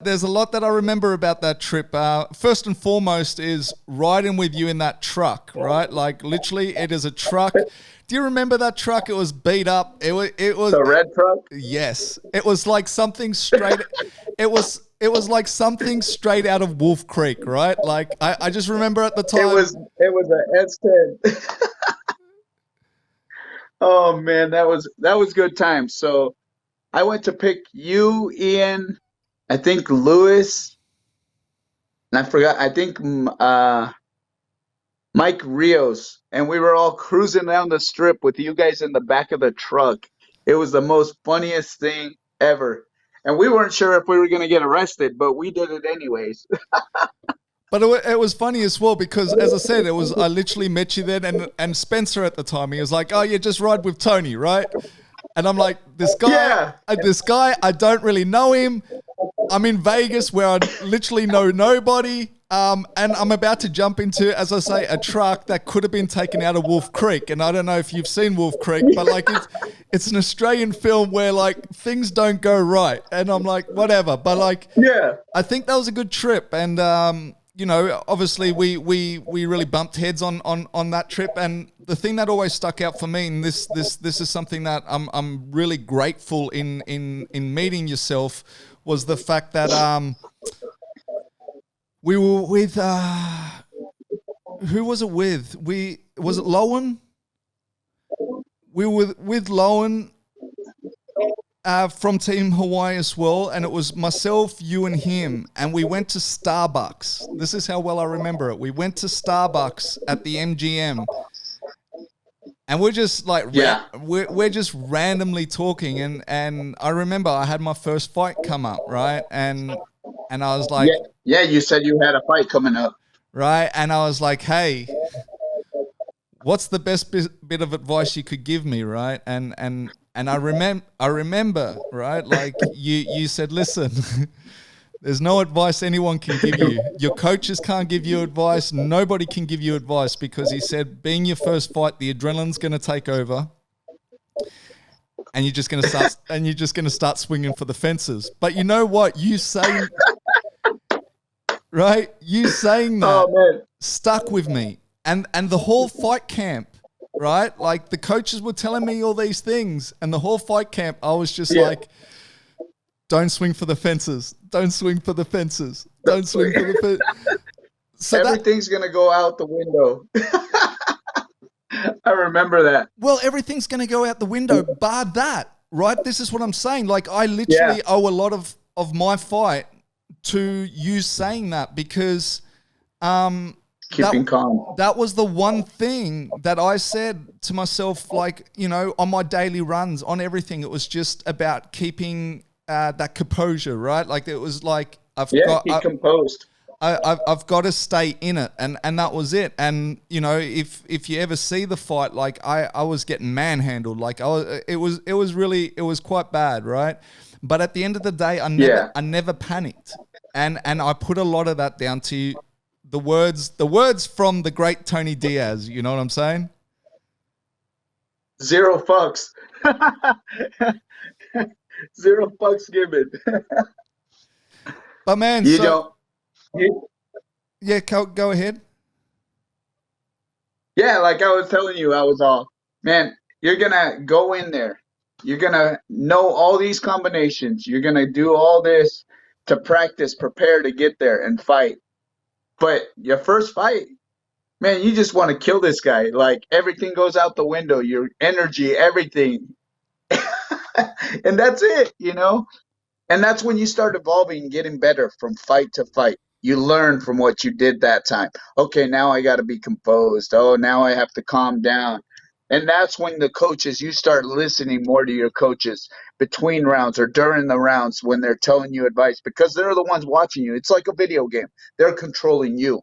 There's a lot that I remember about that trip. First and foremost is riding with you in that truck, right? Like literally, it is a truck. Do you remember that truck? It was beat up. It was The red truck. yes. It was like something straight. It was like something straight out of Wolf Creek, right? Like I just remember at the It time. was a S10. Oh man, that was good times. So I went to pick you, Ian, I think Lewis, and I forgot. I think Mike Rios, and we were all cruising down the strip with you guys in the back of the truck. It was the most funniest thing ever. And we weren't sure if we were going to get arrested, but we did it anyways. But it was funny as well because, as I said, I literally met you then, and Spencer at the time, he was like, "Oh, yeah, just ride with Tony, right?" And I'm like, Yeah. this guy, I don't really know him. I'm in Vegas where I literally know nobody. And I'm about to jump into, as I say, a truck that could have been taken out of Wolf Creek. And I don't know if you've seen Wolf Creek, but like it's an Australian film where like things don't go right. And I'm like, whatever. But like, Yeah. I think that was a good trip. And, obviously we really bumped heads on that trip. And the thing that always stuck out for me, and this is something that I'm really grateful in meeting yourself, was the fact that we were with who was it with? Was it Lowen? We were with Lowen from Team Hawaii as well, and it was myself, you, and him, and we went to Starbucks. This is how well I remember it. We went to Starbucks at the MGM, and we're just like, we're just randomly talking, and I remember I had my first fight come up, right, and I was like, yeah, you said you had a fight coming up. right, and I was like, hey, what's the best bit of advice you could give me, right, and I remember, right, like you said, listen, there's no advice anyone can give you. Your coaches can't give you advice. Nobody can give you advice, because he said, being your first fight, the adrenaline's going to take over, and you're just going to start swinging for the fences. But you know what? You saying that stuck with me, and the whole fight camp. Right? Like the coaches were telling me all these things, and the whole fight camp, I was just like, don't swing for the fences. Don't swing for the fences. Don't swing for the fences. So everything's going to go out the window. I remember that. Well, everything's going to go out the window, bar that, right? This is what I'm saying. Like I literally owe a lot of my fight to you saying that, because keeping calm. That was the one thing that I said to myself, like, on my daily runs, on everything. It was just about keeping that composure, right? Like it was like keep composed. I've got to stay in it, and that was it. And if you ever see the fight, like I was getting manhandled, like it was quite bad, right? But at the end of the day, I never panicked, and I put a lot of that down to the words from the great Tony Diaz. You know what I'm saying? Zero fucks. Zero fucks given. But man, yeah, go ahead. Yeah, like I was telling you, I was all, man, you're going to go in there. You're going to know all these combinations. You're going to do all this to practice, prepare to get there and fight. But your first fight, man, you just want to kill this guy. Like everything goes out the window, your energy, everything. And that's it, And that's when you start evolving, getting better from fight to fight. You learn from what you did that time. Okay, now I got to be composed. Oh, now I have to calm down. And that's when you start listening more to your coaches between rounds or during the rounds when they're telling you advice, because they're the ones watching you. It's like a video game. They're controlling you.